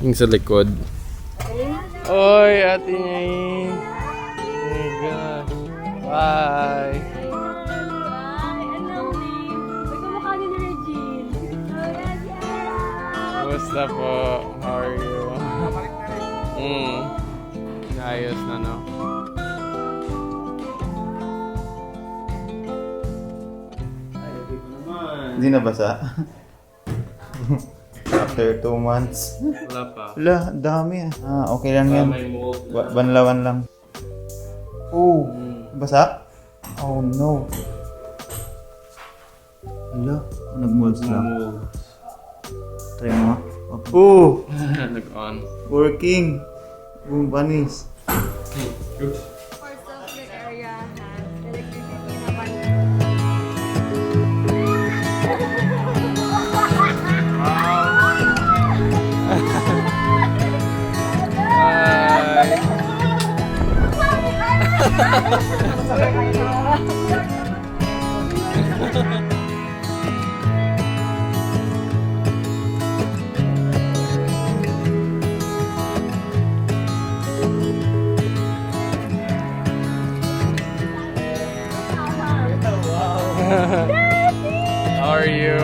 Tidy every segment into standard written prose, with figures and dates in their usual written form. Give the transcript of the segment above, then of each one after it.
Yung sa likod. Oy, Ate Nain. Oh my gosh. Bye. Kumusta po? How are you? Ayos na, no? Hindi na basa? After 2 months. Wala pa. Wala, dami ah. Okay lang yan. May mold na. Banlawan lang. Oh, basa? Oh no. Wala, nag-molds lang. Try mo. Oh! Nag-on. Working. Bumpanis. Oops. For self-care area has electricity naman. How are you?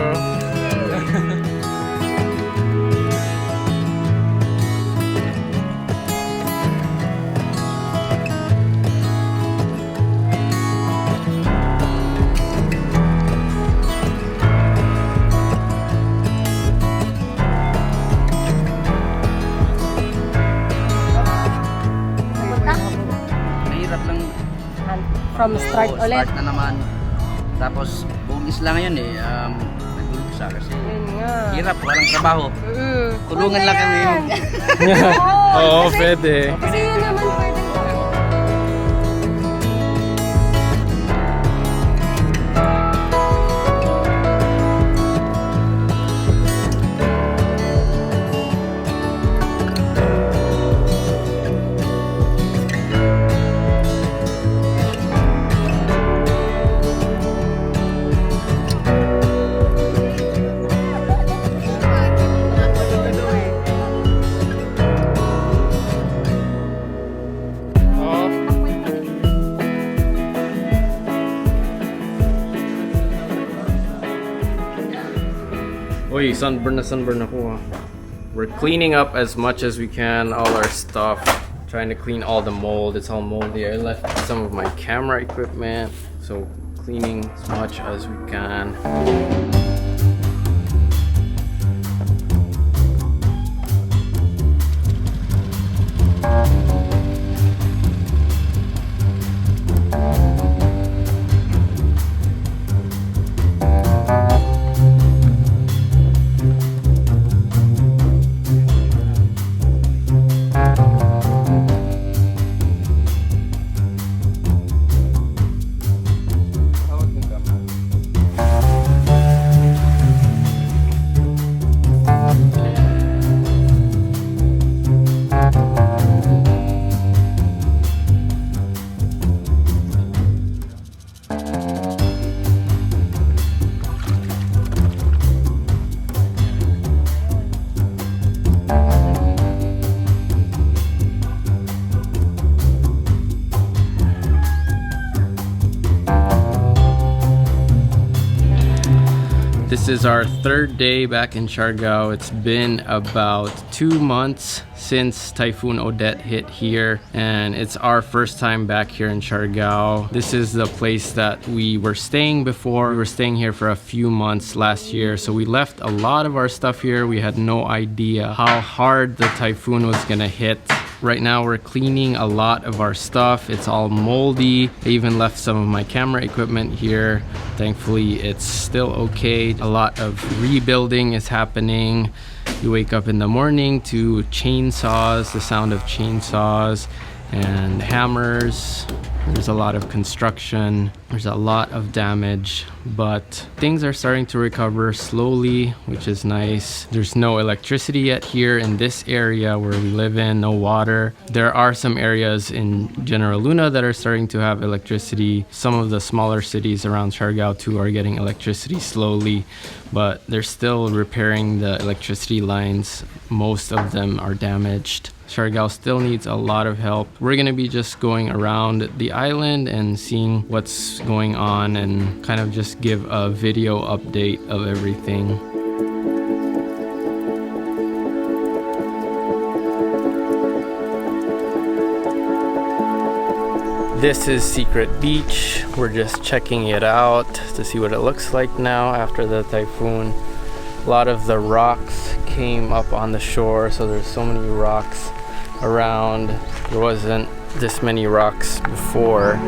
Mahirap lang. From start ulit. Start na naman. Tapos, bugis lang ngayon eh. Nagulog siya kasi Yun nga. hirap, walang trabaho. Kulungan lang kami. Oo, pwede. Kasi yun naman pwede. Uy, sunburn ako ah. We're cleaning up as much as we can, all our stuff. Trying to clean all the mold. It's all moldy. I left some of my camera equipment, so cleaning as much as we can. This is our third day back in Siargao. It's been about 2 months since Typhoon Odette hit here, and it's our first time back here in Siargao. This is the place that we were staying before. We were staying here for a few months last year, so we left a lot of our stuff here. We had no idea how hard the typhoon was gonna hit. Right now we're cleaning a lot of our stuff. It's all moldy. I even left some of my camera equipment here. Thankfully it's still okay. A lot of rebuilding is happening. You wake up in the morning to chainsaws, the sound of chainsaws, and hammers. There's a lot of construction. There's a lot of damage, but things are starting to recover slowly, which is nice. There's no electricity yet here in this area where we live in, no water. There are some areas in General Luna that are starting to have electricity. Some of the smaller cities around Siargao too are getting electricity slowly, but they're still repairing the electricity lines. Most of them are damaged. Siargao still needs a lot of help. We're gonna be just going around the island and seeing what's going on and kind of just give a video update of everything. This is Secret Beach. We're just checking it out to see what it looks like now after the typhoon. A lot of the rocks came up on the shore, so there's so many rocks around. There wasn't this many rocks before.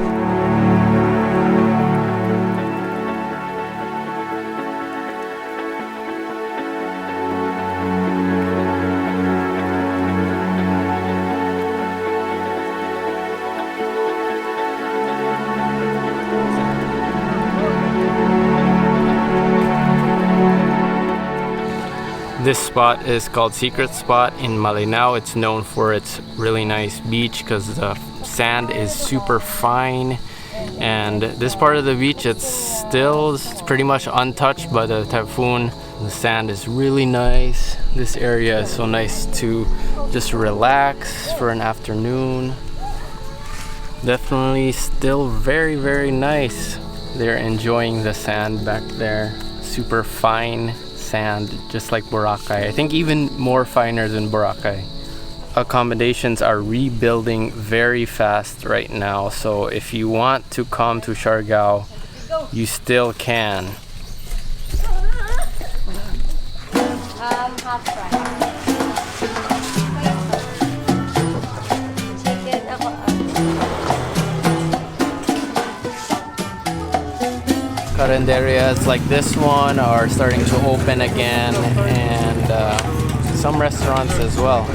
This spot is called Secret Spot in Malinao. It's known for its really nice beach because the sand is super fine. And this part of the beach, it's pretty much untouched by the typhoon. The sand is really nice. This area is so nice to just relax for an afternoon. Definitely still very, very nice. They're enjoying the sand back there. Super fine sand, just like Boracay. I think even more finer than Boracay. Accommodations are rebuilding very fast right now, so if you want to come to Siargao, you still can. Half fry. Chicken ako. Carinderias like this one are starting to open again, and some restaurants as well.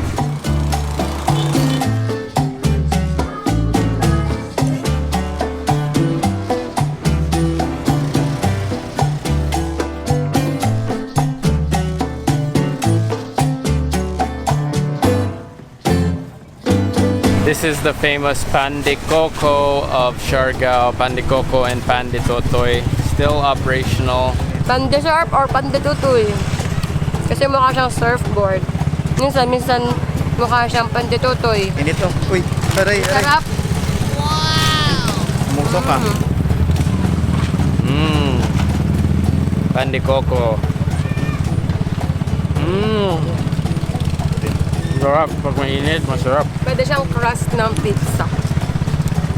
This is the famous Pan de Coco of Siargao. Pan de Coco and Pan de Totoy still operational. Pan de surf or pan de tutoy. Kasi mukha siyang surfboard. Minsan mukha siyang pan de tutoy. Init to. Uy, aray, aray. Sarap. Musok ka. Pan de Coco. Sarap. Pag mainit, masarap. Pwede siyang crust ng pizza.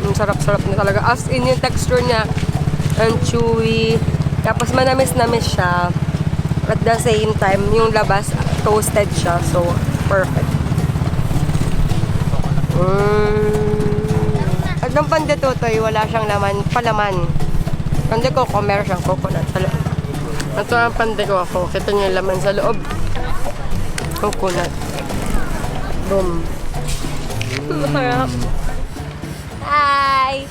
Ang sarap-sarap na talaga. As in yung texture niya, ang chewy. Tapos manamis-namis siya. At the same time, yung labas, toasted siya. So, perfect. At ng pandetotoy, wala siyang palaman. Pandekoko, meron siyang coconut sa loob. Ito ang pandekoko. Kita niyo yung laman sa loob. Coconut. Boom. Masarap. Hi!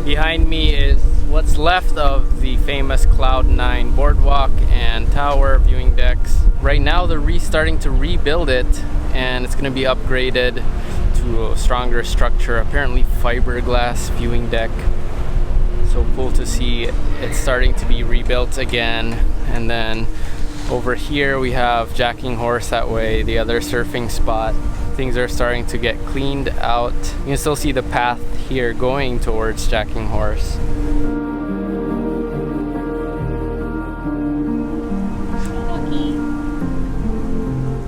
Behind me is what's left of the famous Cloud9 boardwalk and tower viewing decks. Right now they're starting to rebuild it, and it's going to be upgraded to a stronger structure, apparently fiberglass viewing deck. So cool to see it's starting to be rebuilt again. And then over here we have Jacking Horse that way, the other surfing spot. Things are starting to get cleaned out. You can still see the path here going towards Jacking Horse.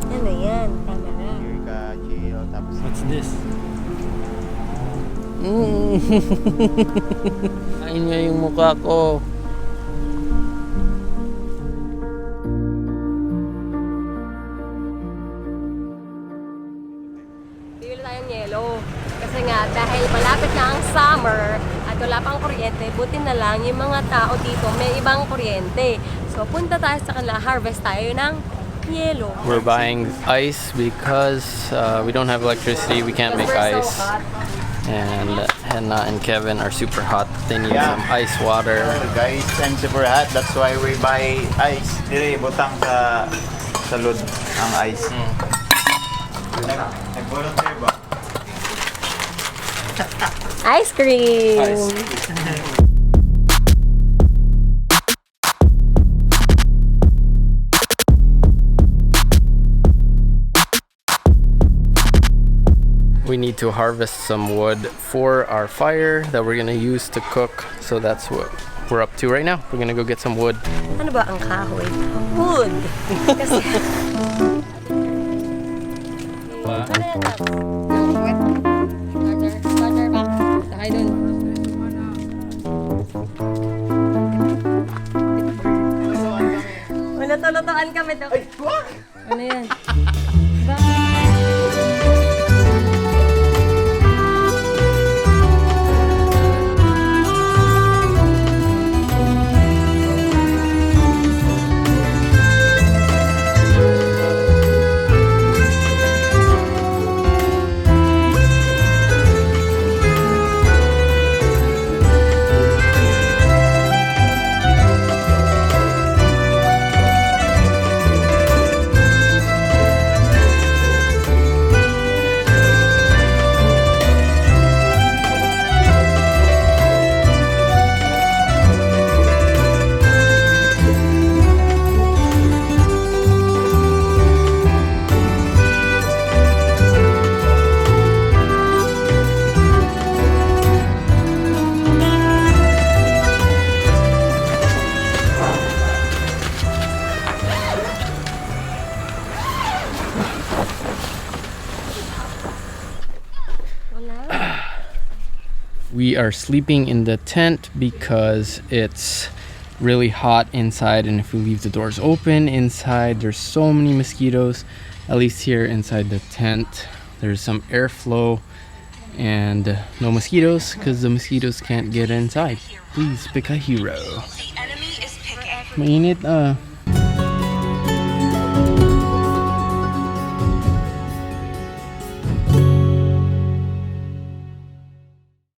Ano yan? Camera. Here ka, chill. Tapos What's this? Kain niya yung mukha ko. Bibili tayong yelo. Kasi nga, dahil malapit na ang summer at wala pang kuryente, buti na lang yung mga tao dito may ibang kuryente. So, punta tayo sa kanila, harvest tayo ng yelo. We're buying ice because we don't have electricity. We can't make Because we're ice. so hot. And Henna and Kevin are super hot. They need some ice water. Guys, I'm super hot. That's why we buy ice. Dire, butang sa salud ang ice. Nag-volunteer ba? Ice cream! We need to harvest some wood for our fire that we're gonna use to cook. So that's what we're up to right now. We're gonna go get some wood. Ano ba ang kahoy? Wood! Kasi... Ano yan, Tabs? Starter ba? Sakay dun. Luto-lutoan kami daw. Ano yan? Bye! We are sleeping in the tent because it's really hot inside, and if we leave the doors open inside, there's so many mosquitoes. At least here inside the tent, there's some airflow and no mosquitoes because the mosquitoes can't get inside. Please pick a hero. Mainit